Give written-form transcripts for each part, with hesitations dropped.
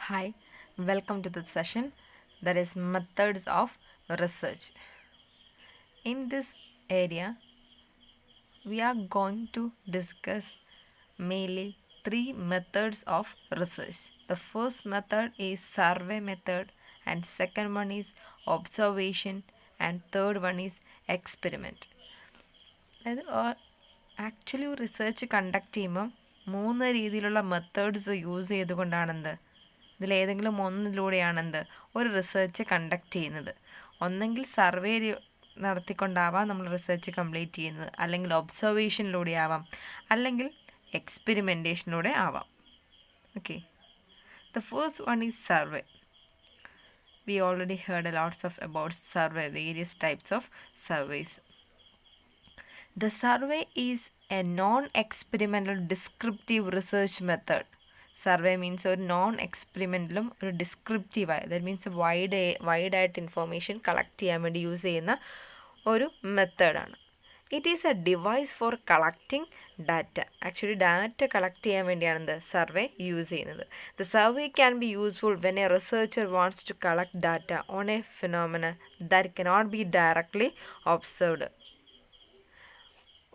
Hi, welcome to the session that is methods of research. In this area, we are going to discuss mainly three methods of research. The first method is survey method, and second one is observation, and third one is experiment. അതായത് actually ഒരു research conduct ചെയ്യുമ്പം മൂന്ന് രീതിയിലുള്ള methods use ചെയ്തുകൊണ്ടാണെന്ത് ഇതിലേതെങ്കിലും ഒന്നിലൂടെയാണെന്ത് ഒരു research conduct ചെയ്യുന്നത്. ഒന്നെങ്കിൽ survey നടത്തിക്കൊണ്ടാവാം നമ്മൾ റിസർച്ച് കംപ്ലീറ്റ് ചെയ്യുന്നത്, അല്ലെങ്കിൽ ഒബ്സർവേഷനിലൂടെ ആവാം, അല്ലെങ്കിൽ എക്സ്പെരിമെൻറ്റേഷനിലൂടെ ആവാം. Okay, the first one is survey. We already heard a lot about survey, various types of surveys. The survey is a non-experimental descriptive research method. Survey means ഒരു non എക്സ്പെരിമെൻ്റലും ഒരു ഡിസ്ക്രിപ്റ്റീവായ, ദാറ്റ് മീൻസ് വൈഡായിട്ട് ഇൻഫോർമേഷൻ കളക്ട് ചെയ്യാൻ വേണ്ടി use ചെയ്യുന്ന ഒരു മെത്തേഡാണ്. It is a device for collecting data. Actually data collect ചെയ്യാൻ വേണ്ടിയാണ് സർവേ യൂസ് ചെയ്യുന്നത്. The survey can be useful when a researcher wants to collect data on a phenomena that cannot be directly observed.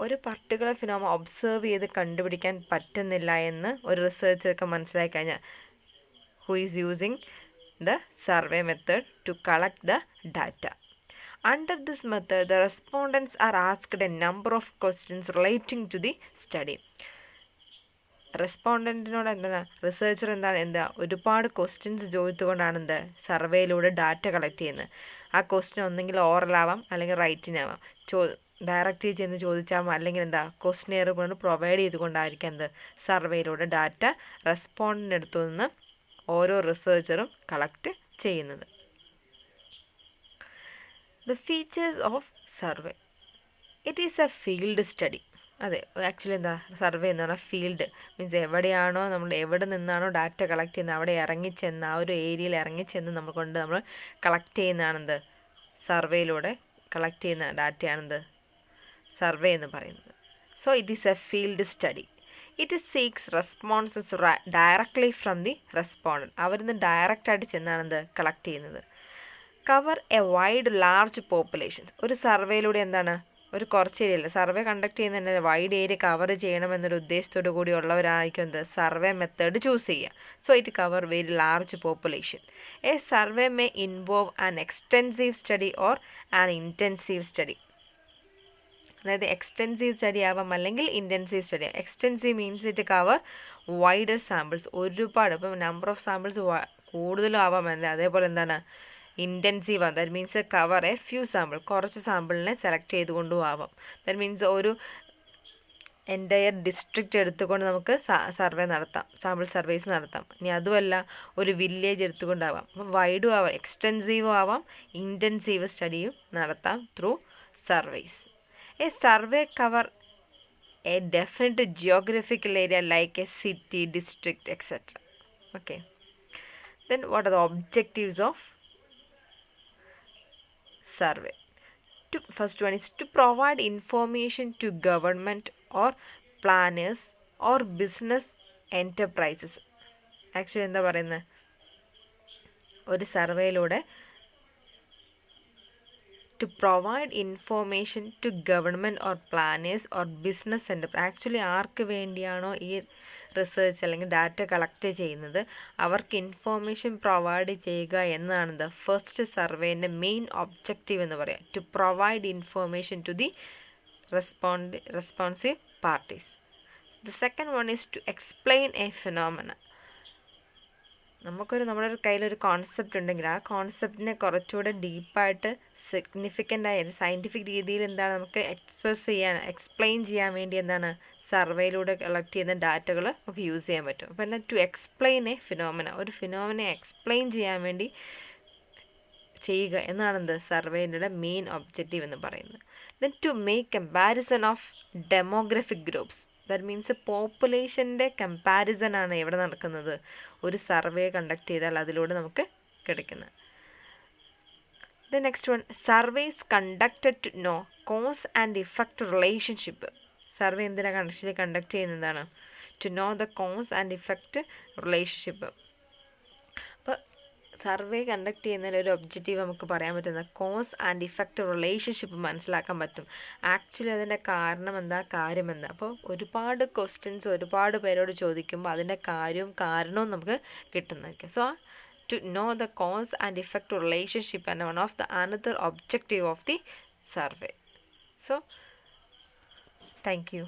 ഒരു particular phenomena observe ചെയ്ത് കണ്ടുപിടിക്കാൻ പറ്റുന്നില്ല എന്ന് ഒരു റിസർച്ചർക്ക് മനസ്സിലാക്കി കഴിഞ്ഞാൽ who is using the survey method to collect the data. Under this method, the respondents are asked a number of questions relating to the study. റെസ്പോണ്ടൻറ്റിനോട് റിസർച്ചർ ഒരുപാട് ക്വസ്റ്റ്യൻസ് ചോദിച്ചുകൊണ്ടാണ് സർവേയിലൂടെ ഡാറ്റ കളക്ട് ചെയ്യുന്നത്. ആ ക്വസ്റ്റ്യൻ ഒന്നെങ്കിൽ ഓറലാവാം, അല്ലെങ്കിൽ റൈറ്റിനാവാം. ഡയറക്റ്റ് ചെന്ന് ചോദിച്ചാൽ അല്ലെങ്കിൽ ക്വസ്റ്റ്യനെയർ കൊണ്ട് പ്രൊവൈഡ് ചെയ്തുകൊണ്ടായിരിക്കും സർവേയിലൂടെ ഡാറ്റ റെസ്പോണ്ടൻ്റ് അടുത്തു നിന്ന് ഓരോ റിസർച്ചറും കളക്ട് ചെയ്യുന്നത്. The features of survey. It is a field study. അതെ, ആക്ച്വലി സർവേ എന്ന് പറഞ്ഞാൽ ഫീൽഡ് മീൻസ് എവിടെയാണോ എവിടെ നിന്നാണോ ഡാറ്റ കളക്ട് ചെയ്യുന്നത് അവിടെ ഇറങ്ങിച്ചെന്ന് ആ ഒരു ഏരിയയിൽ ഇറങ്ങിച്ചെന്ന് നമ്മൾ കളക്ട് ചെയ്യുന്നതാണെന്ത് സർവേയിലൂടെ കളക്ട് ചെയ്യുന്ന ഡാറ്റയാണെന്ത് സർവേ എന്ന് പറയുന്നത്. So it is A field study. It seeks responses directly from the respondent. അവരിന്ന് ഡയറക്റ്റായിട്ട് ചെന്നാണെന്ത് കളക്ട് ചെയ്യുന്നത്. Cover A wide large population. ഒരു സർവേയിലൂടെ ഒരു കുറച്ച് ഏരിയയില്ല, സർവേ കണ്ടക്ട് ചെയ്യുന്ന വൈഡ് ഏരിയ കവർ ചെയ്യണമെന്നൊരു ഉദ്ദേശത്തോടു കൂടി ഉള്ളവരായിരിക്കും സർവേ മെത്തേഡ് ചൂസ് ചെയ്യുക. So it cover very large population. A survey may involve an extensive study or an intensive study. അതായത് extensive study ആവാം, അല്ലെങ്കിൽ intensive study. Extensive means it cover wider samples, ഒരുപാട്, ഇപ്പം number of samples കൂടുതലും ആവാം. അതേപോലെ intensive ആണ്, that means cover A few sample, കുറച്ച് സാമ്പിളിനെ സെലക്ട് ചെയ്തുകൊണ്ടും ആവാം. ദാറ്റ് മീൻസ് ഒരു എൻ്റയർ ഡിസ്ട്രിക്റ്റ് എടുത്തുകൊണ്ട് നമുക്ക് സർവേ നടത്താം, സാമ്പിൾ സർവേസ് നടത്താം. ഇനി അതുമല്ല ഒരു വില്ലേജ് എടുത്തുകൊണ്ടാവാം. അപ്പം വൈഡും ആവാം, എക്സ്റ്റെൻസീവും ആവാം, ഇൻറ്റൻസീവ് സ്റ്റഡിയും നടത്താം through surveys. A survey cover A definite geographical area like A city, district, etcetera. Okay, then what are the objectives of survey? First one is to provide information to government or planners or business enterprises. Actually പറയുന്നത് ഒരു സർവേയിലൂടെ to provide information to government or planners or business enterprise. Actually ആർക്ക് വേണ്ടിയാണോ ഈ research അല്ലെങ്കിൽ data collect ചെയ്യുന്നത് അവർക്ക് information provide ചെയ്യുക എന്നതാണ് ഫസ്റ്റ് സർവേൻ്റെ മെയിൻ ഒബ്ജക്റ്റീവ് എന്ന് പറയാം. To provide information to the responsive parties. The second one is to explain a phenomena. നമ്മുടെ കയ്യിലൊരു കോൺസെപ്റ്റ് ഉണ്ടെങ്കിൽ ആ കോൺസെപ്റ്റിനെ കുറച്ചുകൂടെ ഡീപ്പായിട്ട് സിഗ്നിഫിക്കൻ്റ് ആയ സയൻറ്റിഫിക് രീതിയിൽ നമുക്ക് എക്സ്പ്ലെയിൻ ചെയ്യാൻ വേണ്ടി സർവേയിലൂടെ കളക്ട് ചെയ്യുന്ന ഡാറ്റകൾ നമുക്ക് യൂസ് ചെയ്യാൻ പറ്റും. അപ്പം ടു എക്സ്പ്ലെയിൻ എ ഫിനോമിന, ഒരു ഫിനോമിനെ എക്സ്പ്ലെയിൻ ചെയ്യാൻ വേണ്ടി ചെയ്യുക എന്നാണ് സർവേയുടെ മെയിൻ ഒബ്ജക്റ്റീവ് എന്ന് പറയുന്നത്. Then to make comparison of demographic groups. That means പോപ്പുലേഷൻ്റെ കമ്പാരിസൺ ആണ് എവിടെ നടക്കുന്നത്, ഒരു സർവേ കണ്ടക്ട് ചെയ്താൽ അതിലൂടെ നമുക്ക് കിടക്കുന്നത്. The next one, surveys conducted to know cause and effect relationship. Survey എന്തിനാണ് കണ്ടക്ട് ചെയ്യുന്നതാണ്? To know the cause and effect relationship. അപ്പോൾ സർവേ കണ്ടക്ട് ചെയ്യുന്നതിൽ ഒരു ഒബ്ജക്റ്റീവ് നമുക്ക് പറയാൻ പറ്റുന്ന കോസ് ആൻഡ് ഇഫക്റ്റ് റിലേഷൻഷിപ്പ് മനസ്സിലാക്കാൻ പറ്റും. ആക്ച്വലി അതിൻ്റെ കാരണം എന്താ, കാര്യം എന്താ. അപ്പോൾ ഒരുപാട് ക്വസ്റ്റ്യൻസ് ഒരുപാട് പേരോട് ചോദിക്കുമ്പോൾ അതിൻ്റെ കാര്യവും കാരണവും നമുക്ക് കിട്ടുന്നതായിരിക്കും. So to know the cause and effect relationship and one of the another objective of the survey. So thank you.